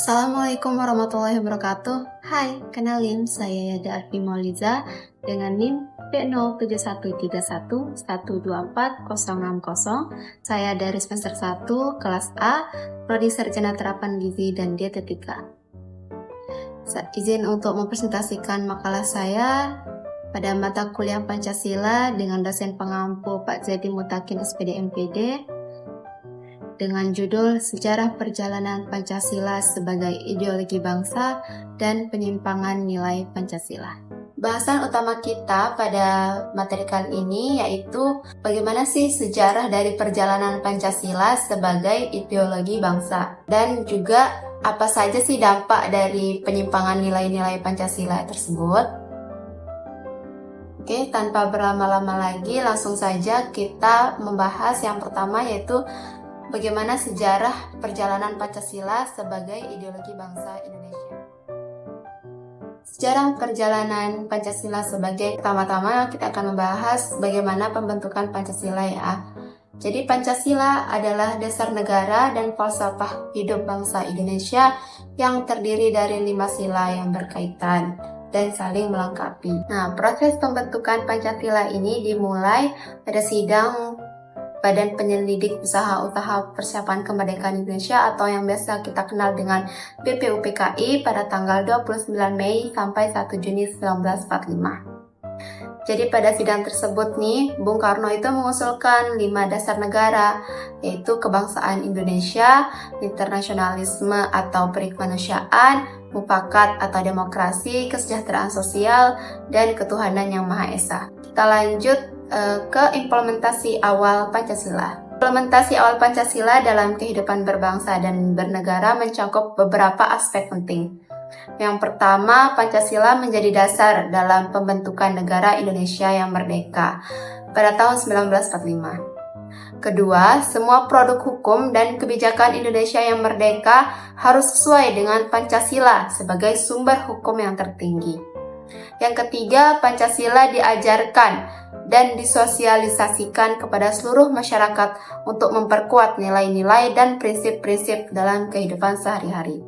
Assalamualaikum warahmatullahi wabarakatuh. Hai, kenalin saya Yada Arfi Mauliza dengan NIM P07111244060. Saya dari semester 1 kelas A, Prodi Sarjana Terapan Gizi dan Dietetika. Izin untuk mempresentasikan makalah saya pada mata kuliah Pancasila dengan dosen pengampu Pak Zedi Mutakin SPD MPD dengan judul Sejarah Perjalanan Pancasila sebagai Ideologi Bangsa dan Penyimpangan Nilai Pancasila. Bahasan utama kita pada materi kali ini yaitu bagaimana sih sejarah dari perjalanan Pancasila sebagai ideologi bangsa dan juga apa saja sih dampak dari penyimpangan nilai-nilai Pancasila tersebut. Oke, tanpa berlama-lama lagi langsung saja kita membahas yang pertama yaitu bagaimana sejarah perjalanan Pancasila sebagai ideologi bangsa Indonesia. Sejarah perjalanan Pancasila sebagai pertama-tama kita akan membahas bagaimana pembentukan Pancasila ya. Jadi Pancasila adalah dasar negara dan falsafah hidup bangsa Indonesia yang terdiri dari 5 sila yang berkaitan dan saling melengkapi. Nah, proses pembentukan Pancasila ini dimulai pada sidang Badan Penyelidik Usaha-Usaha Persiapan Kemerdekaan Indonesia atau yang biasa kita kenal dengan BPUPKI pada tanggal 29 Mei sampai 1 Juni 1945. Jadi pada sidang tersebut nih, Bung Karno itu mengusulkan 5 dasar negara, yaitu kebangsaan Indonesia, internasionalisme atau perikemanusiaan, mufakat atau demokrasi, kesejahteraan sosial, dan ketuhanan yang Maha Esa. Kita lanjut ke implementasi awal Pancasila. Implementasi awal Pancasila dalam kehidupan berbangsa dan bernegara mencakup beberapa aspek penting. Yang pertama, Pancasila menjadi dasar dalam pembentukan negara Indonesia yang merdeka pada tahun 1945. Kedua, semua produk hukum dan kebijakan Indonesia yang merdeka harus sesuai dengan Pancasila sebagai sumber hukum yang tertinggi. Yang ketiga, Pancasila diajarkan dan disosialisasikan kepada seluruh masyarakat untuk memperkuat nilai-nilai dan prinsip-prinsip dalam kehidupan sehari-hari.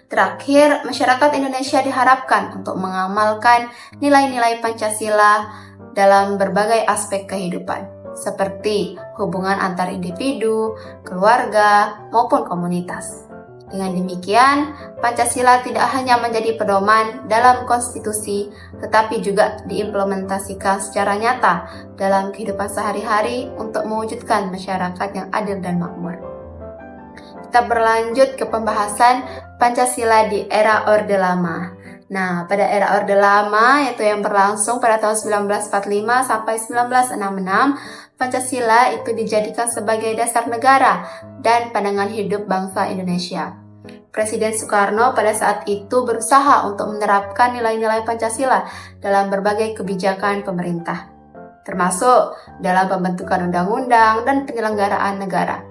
Terakhir, masyarakat Indonesia diharapkan untuk mengamalkan nilai-nilai Pancasila dalam berbagai aspek kehidupan, seperti hubungan antar individu, keluarga, maupun komunitas. Dengan demikian, Pancasila tidak hanya menjadi pedoman dalam konstitusi, tetapi juga diimplementasikan secara nyata dalam kehidupan sehari-hari untuk mewujudkan masyarakat yang adil dan makmur. Kita berlanjut ke pembahasan Pancasila di era Orde Lama. Nah, pada era Orde Lama, yaitu yang berlangsung pada tahun 1945 sampai 1966, Pancasila itu dijadikan sebagai dasar negara dan pandangan hidup bangsa Indonesia. Presiden Soekarno pada saat itu berusaha untuk menerapkan nilai-nilai Pancasila dalam berbagai kebijakan pemerintah, termasuk dalam pembentukan undang-undang dan penyelenggaraan negara.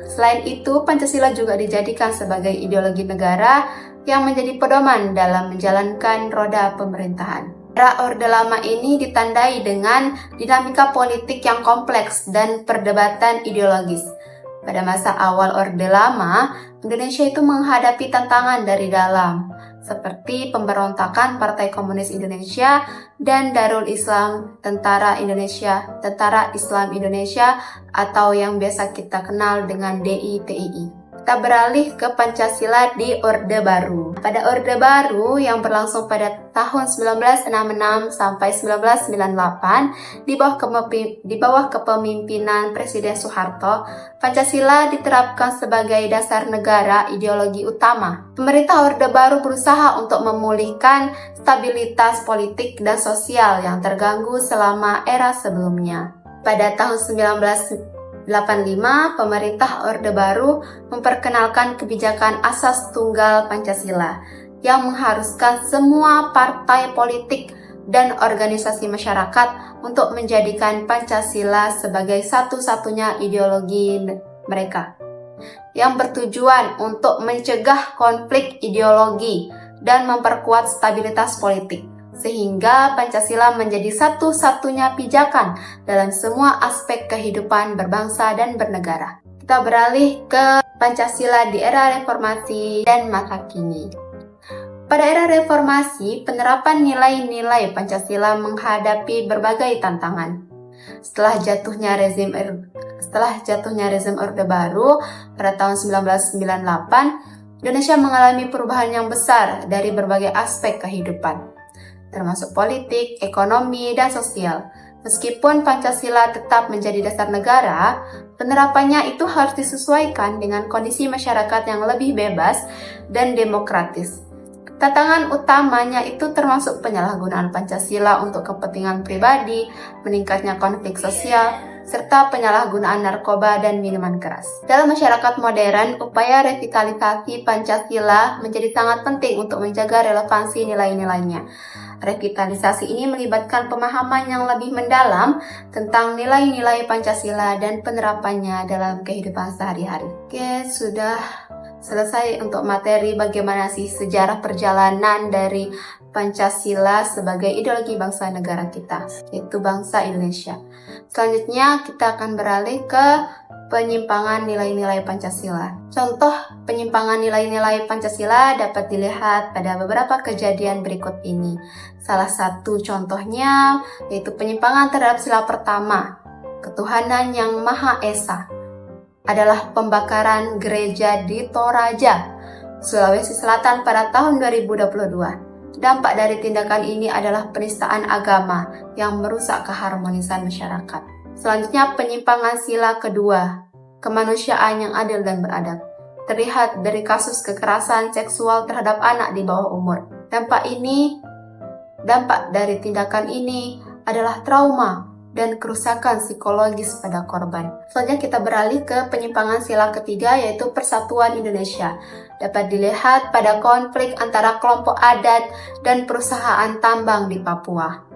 Selain itu, Pancasila juga dijadikan sebagai ideologi negara yang menjadi pedoman dalam menjalankan roda pemerintahan. Era Orde Lama ini ditandai dengan dinamika politik yang kompleks dan perdebatan ideologis. Pada masa awal Orde Lama, Indonesia itu menghadapi tantangan dari dalam, seperti pemberontakan Partai Komunis Indonesia dan Darul Islam Tentara Islam Indonesia atau yang biasa kita kenal dengan DITII. Kita beralih ke Pancasila di Orde Baru. Pada Orde Baru yang berlangsung pada tahun 1966 sampai 1998 di bawah kepemimpinan Presiden Soeharto, Pancasila diterapkan sebagai dasar negara ideologi utama. Pemerintah Orde Baru berusaha untuk memulihkan stabilitas politik dan sosial yang terganggu selama era sebelumnya. Pada tahun 1985, pemerintah Orde Baru memperkenalkan kebijakan asas tunggal Pancasila yang mengharuskan semua partai politik dan organisasi masyarakat untuk menjadikan Pancasila sebagai satu-satunya ideologi mereka, yang bertujuan untuk mencegah konflik ideologi dan memperkuat stabilitas politik, sehingga Pancasila menjadi satu-satunya pijakan dalam semua aspek kehidupan berbangsa dan bernegara. Kita beralih ke Pancasila di era reformasi dan masa kini. Pada era reformasi, penerapan nilai-nilai Pancasila menghadapi berbagai tantangan. Setelah jatuhnya rezim Orde Baru pada tahun 1998, Indonesia mengalami perubahan yang besar dari berbagai aspek kehidupan, termasuk politik, ekonomi, dan sosial. Meskipun Pancasila tetap menjadi dasar negara, penerapannya itu harus disesuaikan dengan kondisi masyarakat yang lebih bebas dan demokratis. Tantangan utamanya itu termasuk penyalahgunaan Pancasila untuk kepentingan pribadi, meningkatnya konflik sosial, serta penyalahgunaan narkoba dan minuman keras. Dalam masyarakat modern, upaya revitalisasi Pancasila menjadi sangat penting untuk menjaga relevansi nilai-nilainya. Revitalisasi ini melibatkan pemahaman yang lebih mendalam tentang nilai-nilai Pancasila dan penerapannya dalam kehidupan sehari-hari. Oke, sudah selesai untuk materi bagaimana sih sejarah perjalanan dari Pancasila sebagai ideologi bangsa negara kita, yaitu bangsa Indonesia. Selanjutnya kita akan beralih ke penyimpangan nilai-nilai Pancasila. Contoh penyimpangan nilai-nilai Pancasila dapat dilihat pada beberapa kejadian berikut ini. Salah satu contohnya yaitu penyimpangan terhadap sila pertama, ketuhanan yang Maha Esa, adalah pembakaran gereja di Toraja, Sulawesi Selatan pada tahun 2022. Dampak dari tindakan ini adalah penistaan agama yang merusak keharmonisan masyarakat. Selanjutnya penyimpangan sila kedua, kemanusiaan yang adil dan beradab. Terlihat dari kasus kekerasan seksual terhadap anak di bawah umur. Dampak dari tindakan ini adalah trauma dan kerusakan psikologis pada korban. Selanjutnya kita beralih ke penyimpangan sila ketiga, yaitu persatuan Indonesia. Dapat dilihat pada konflik antara kelompok adat dan perusahaan tambang di Papua.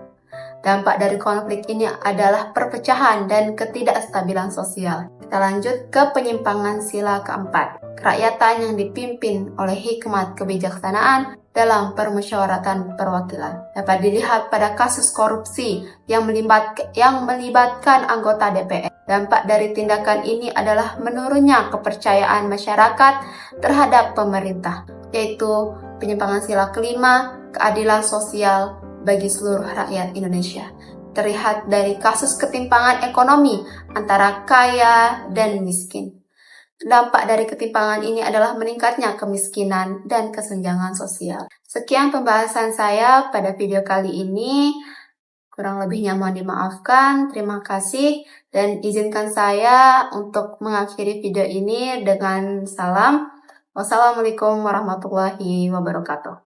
Dampak dari konflik ini adalah perpecahan dan ketidakstabilan sosial. Kita lanjut ke penyimpangan sila keempat, kerakyatan yang dipimpin oleh hikmat kebijaksanaan dalam permusyawaratan perwakilan. Dapat dilihat pada kasus korupsi yang melibatkan anggota DPR. Dampak dari tindakan ini adalah menurunnya kepercayaan masyarakat terhadap pemerintah, yaitu penyimpangan sila kelima, keadilan sosial bagi seluruh rakyat Indonesia. Terlihat dari kasus ketimpangan ekonomi antara kaya dan miskin. Dampak dari ketimpangan ini adalah meningkatnya kemiskinan dan kesenjangan sosial. Sekian pembahasan saya pada video kali ini. Kurang lebihnya mohon dimaafkan. Terima kasih dan izinkan saya untuk mengakhiri video ini dengan salam. Wassalamualaikum warahmatullahi wabarakatuh.